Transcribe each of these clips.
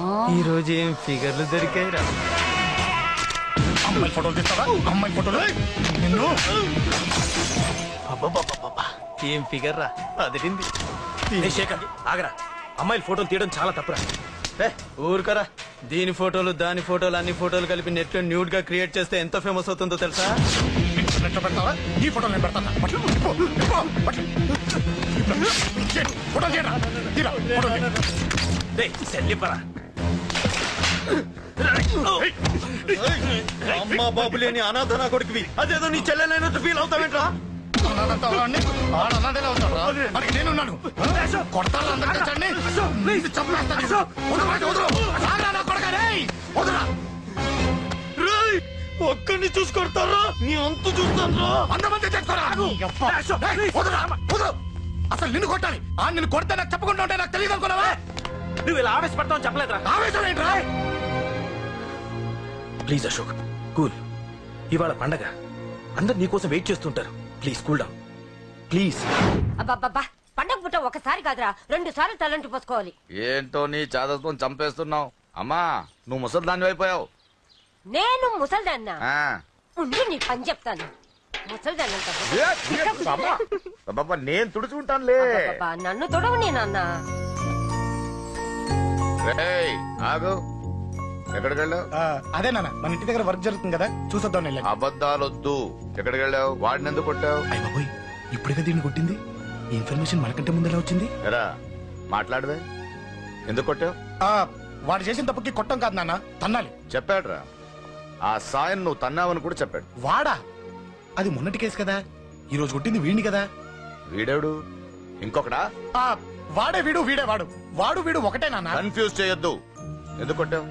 ఈ రోజు ఏం ఫిగర్లు దొరికాయిరా. అమ్మాయి ఫోటోలు తీస్తావా? అమ్మాయి ఫోటోలు నిన్ను ఏం ఫిగర్ రా అదిరింది. శేఖర్ ఆగరా, అమ్మాయిల ఫోటోలు తీయడం చాలా తప్పురా. ఊరుకరా, దీని ఫోటోలు దాని ఫోటోలు అన్ని ఫోటోలు కలిపి నెట్ లో న్యూడ్ గా క్రియేట్ చేస్తే ఎంత ఫేమస్ అవుతుందో తెలుసా? నెట్లో పెడతావా? ఈ ఫోటోలు నేను పెడతాను. ఫోటో చేయరా, తీరా సెల్లిపరా. అమ్మా బాబు లేని అనాథనా కొడుకువి, అదేదో నీ చెల్లెలైనట్టు ఫీల్ అవుతావేంట్రా? నేనున్నాను. కొడతాను ఒక్కడిని చూసుకొడతారా? నీ అంతు చూస్తాను. అసలు నిన్ను కొట్టాలి. నిన్ను కొడితే నాకు చెప్పకుండా ఉంటే నాకు తెలియదు అనుకున్నావా? నువ్వు ఇలా ఆవేశపడతావు చెప్పలేదురా. ఆవేశం ఏంట్రా? Please Ashok, cool. ఇవాళ పండగ, అందరు నీకోసం వెయిట్ చేస్తుంటారు. Please cool down please. అబ్బబ్బబ్బా, పండగ పుట్ట ఒకసారి కాదురా 2 సార్లు తలంటి పోసుకోవాలి. ఏంటో నీ చాదత్వం చంపేస్తున్నావు. అమ్మా నువ్వు ముసలిదాన్ని అయిపోయావు. నేను ముసల్దాన్నా? ఉండి నీ పని చెప్తాను. ముసల్దాన్నంత నేను తుడుచుకుంటానులే. నన్ను తొడవు నేనన్న. ఆగు, ఎక్కడికి వెళ్ళావు? అదే నాన్న, మన ఇంటి దగ్గర వర్క్ జరుగుతుంది కదా, చూసొద్దాం. అబద్ధాలొద్దు. ఎక్కడికి వెళ్ళావు? వాడిని ఎందుకు కొట్టావు? అయ్య బాబోయ్, ఇప్పుడుగా దీన్ని కొట్టింది. ఈ ఇన్ఫర్మేషన్ మనకంటే ముందు ఎలా వచ్చింది? ఎరా మాట్లాడవే, ఎందుకు కొట్టావు? వాడు చేసిన తప్పుకి కొట్టం కాదు నాన్న, తన్నాలి. చెప్పాడురా, ఆ సాయం నువ్వు తన్నావని కూడా చెప్పాడు. వాడా? అది మొన్నటి కేసు కదా, ఈ రోజు కొట్టింది వీడిని కదా. వీడేడు ఇంకొకడా? వాడే వీడు, వీడే వాడు. వాడు వీడు ఒకటే నాన్న. కన్ఫ్యూజ్ చేయొద్దు. ఎందుకు కొట్టావు?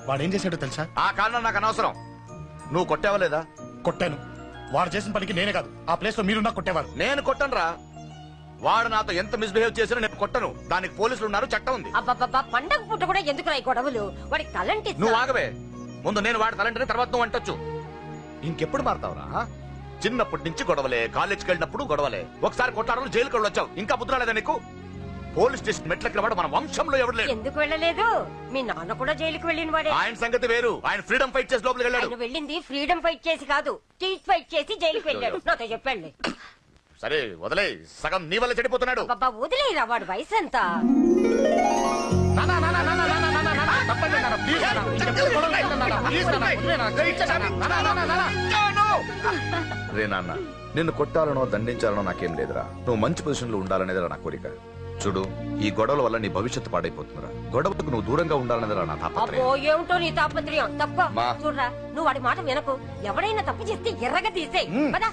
వాడేం చేశాడో తెలుసా? ఆ కారణం నాకు అనవసరం. నువ్వు కొట్టావా లేదా? కొట్టాను. వాడు చేసిన పనికి నేనే కాదు, ఆ ప్లేస్ లో మీరున్నా కొట్టేవారు. నేను కొట్టనురా. వాడు నాతో ఎంత మిస్బిహేవ్ చేసినా నేను కొట్టను. దానికి పోలీసులు ఉన్నారు, చట్టం ఉంది. అబ్బబ్బబ్బా, పండగ పుట్ట కూడా ఎందుకు రాయి గొడవలు? వాడికి తలంటి. నువ్వు ఆగవే. ముందు నేను వాడి తలంటే తర్వాత నువ్వు అంటొచ్చు. ఇంకెప్పుడు మారుతావురా? చిన్నప్పటి నుంచి గొడవలే, కాలేజ్కి వెళ్ళినప్పుడు గొడవలే. ఒకసారి కొట్లాడలు జైలుకి వెళ్ళొచ్చావు. ఇంకా బుద్ధి రాలేదా నీకు? పోలీస్ స్టేషన్ మెట్లకి వాడు మన వంశంలో ఎవరు లేరు. ఎందుకు వెళ్ళలేదు? మీ నాన్న కూడా జైలుకి వెళ్ళిన వాడే. ఆయన సంగతి వేరు. ఆయన ఫ్రీడమ్ ఫైట్ చేసి లోపలికి వెళ్ళాడు. ఆయన వెళ్ళింది ఫ్రీడమ్ ఫైట్ చేసి కాదు, స్ట్రీట్ ఫైట్ చేసి జైలుకి వెళ్ళాడు. నాతో చెప్పండి. సరే వదిలే, సగం నీ వల్ల చెడిపోతున్నాడు. బాబా వదిలేరా, వాడు వయసు ఎంత? రే నాన్న, నిన్ను కొట్టాలనో దండించాలనో నాకేం లేదురా. నువ్వు మంచి పొజిషన్ లో ఉండాలనేదిరా నా కోరిక. చూడు, ఈ గొడవల వల్ల నీ భవిష్యత్తు పాడైపోతుందిరా. గొడవకు నువ్వు దూరంగా ఉండాలనేదిరా నా తాపత్రయం. అబ్బో, ఏమిటో నీ తాపత్రయం. తప్ప చూడరా, నువ్వు వాడి మాట వినకు. ఎవడైనా తప్పు చేస్తే ఎర్రగా తీసేయ్. పదా.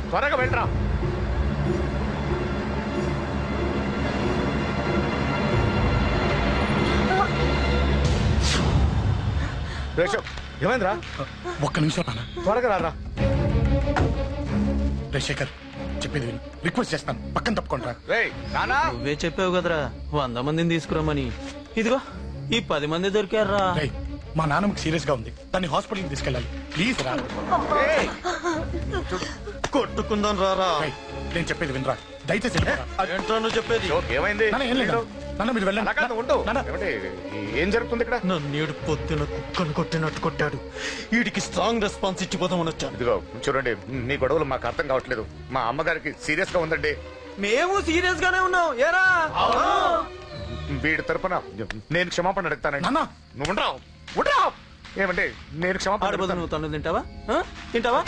త్వరగా వెళ్ళరా. ఏమైందిరా? ఒక్క నిమిషం నాన్న, త్వరగా రారా. శేఖర్ చెప్పేది విను, రిక్వెస్ట్ చేస్తాను, పక్కన తప్పుకుంటా. నువ్వే చెప్పావు కదరా 100 మందిని తీసుకురామని. ఇదిగో ఈ 10 మంది దొరికారా. మా నాన్నకి సీరియస్ గా ఉంది, దాన్ని హాస్పిటల్కి తీసుకెళ్ళాలి. ప్లీజ్ రా. కొట్టుకుందాం రారా. నేను చెప్పేది వినరా, దయచేసి ఏంట్రా నువ్వు చెప్పేది? ఏమైంది? మీరు వెళ్ళండి. ఏం జరుగుతుంది ఇక్కడ? నన్ను పొద్దున కుక్కను కొట్టినట్టు కొట్టాడు. వీడికి స్ట్రాంగ్ రెస్పాన్స్ ఇచ్చిపోదామని వచ్చాను. ఇదిగో చూడండి, మీ గొడవలు మాకు అర్థం కావట్లేదు. మా అమ్మగారికి సీరియస్ గా ఉందండి. మేము సీరియస్ గానే ఉన్నాం. ఏరా వీడి తరపున నేను క్షమాపణ అడుగుతానండి. నువ్వు ఉండరావు. ఏమంటే నేను క్షమాపణ అడుగుతాను. నువ్వు తను తింటావా? తింటావా?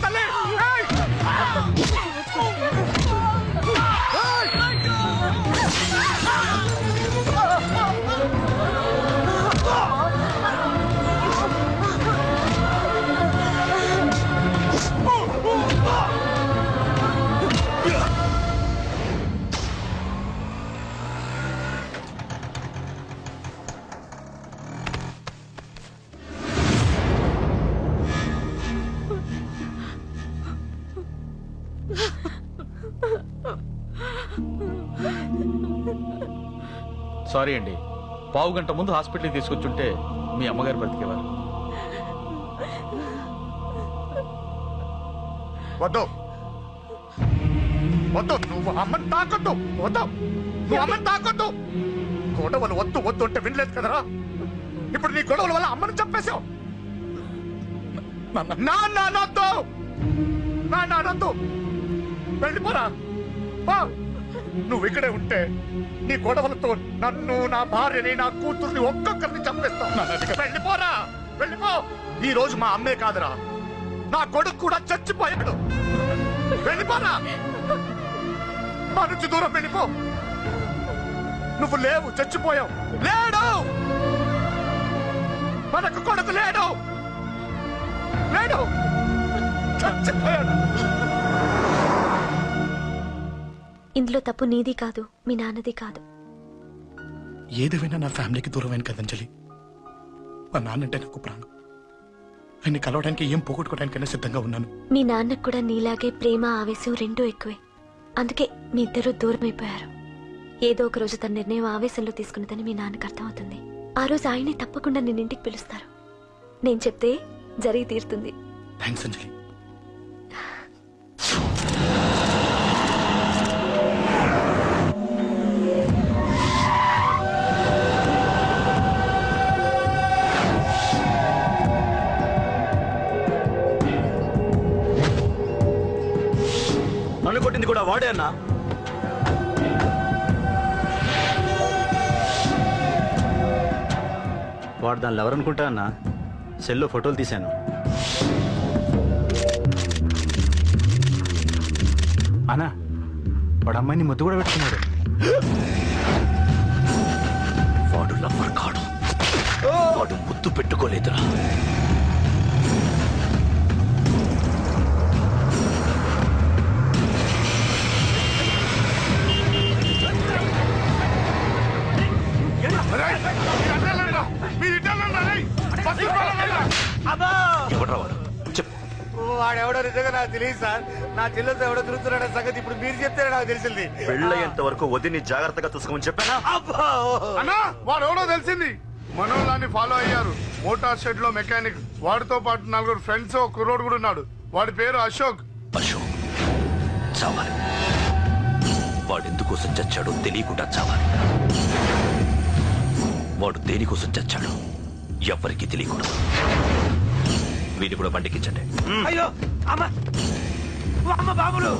తల్లి సారీ అండి, పావు గంట ముందు హాస్పిటల్కి తీసుకొచ్చుంటే మీ అమ్మగారు బ్రతికేవారు. వద్దు వద్దు, నువ్వు అమ్మని తాకొద్దు. వద్దు, నువ్వు అమ్మని తాకొద్దు. గొడవలు వద్దు వద్దు అంటే వినలేదు కదరా. ఇప్పుడు నీ గొడవల వల్ల అమ్మని చంపేశావు. నాన్నొద్దు, నాన్నొద్దు, వెళ్ళిపోరా. నువ్వు ఇక్కడే ఉంటే నీ గొడవలతో నన్ను, నా భార్యని, నా కూతుర్ని ఒక్కొక్కరిని చంపేస్తావు. వెళ్ళిపోరా, వెళ్ళిపో. ఈ రోజు మా అమ్మే కాదురా, నా కొడుకు కూడా చచ్చిపోయాడు. వెళ్ళిపోరా, మా నుంచి దూరం వెళ్ళిపో. నువ్వు లేవు, చచ్చిపోయావు. లేడు, మనకు కొడుకు లేడు, లేడు, చచ్చిపోయాడు. ఇందులో తప్పు నీది కాదు, మీ నాన్నది కాదు. ఏదేమైనా నా ఫ్యామిలీకి దూరమైన కదంజలి. మా నాన్నంటే నాకు ప్రాణం. ఆయన్ని కలవడానికి ఏం పోగొట్టుకోవడానికైనా సిద్ధంగా ఉన్నాను. మీ నాన్నకు కూడా నీలాగే ప్రేమ, ఆవేశం రెండూ ఎక్కువే. అందుకే మీ ఇద్దరు దూరం అయిపోయారు. ఏదో ఒక రోజు తన నిర్ణయం ఆవేశంలో తీసుకున్నదని మీ నాన్నకు అర్థమవుతుంది. ఆ రోజు ఆయనే తప్పకుండా నిన్నింటికి పిలుస్తారు. నేను చెప్తే జరిగి తీరుతుంది. థ్యాంక్స్ అంజలి. నన్ను కొట్టింది కూడా వాడే అన్నా. వాడు దానిలో ఎవరనుకుంటా అన్న, సెల్లో ఫోటోలు తీశాను. అన్నా, వాడు అమ్మాయిని ముద్దు కూడా పెట్టుకున్నాడు. వాడు లవ్వర్ కాడు, వాడు ముద్దు పెట్టుకోలేదురా. ఎవడ్రా వాడు? చెప్పు. వాడెవడో నిజంగా నాకు తెలియదు సార్. నా చెల్లెలతో ఎవడో తిరుగుతున్నాడో సంగతి ఇప్పుడు మీరు చెప్తే నాకు తెలిసింది. పెళ్ళయ్యేంత వరకు వదిని జాగ్రత్తగా చూసుకోమని చెప్పానా? అన్నా, వాడు ఎవడో తెలిసింది. మనోళ్ళని ఫాలో అయ్యారు. మోటార్ షెడ్ లో మెకానిక్. వాడితో పాటు 4 ఫ్రెండ్స్, ఒక కుర్రోడు కూడా ఉన్నాడు. వాడి పేరు అశోక్. అశోక్ చావాలి. వాడెందుకోసం చచ్చాడో తెలియకుండా చావాలి. వాడు దేనికోసం చచ్చాడో ఎవ్వరికీ తెలియకూడదు. వీడిని కూడా బండికించండి. అయ్యో అమ్మ, అమ్మ బాబులు.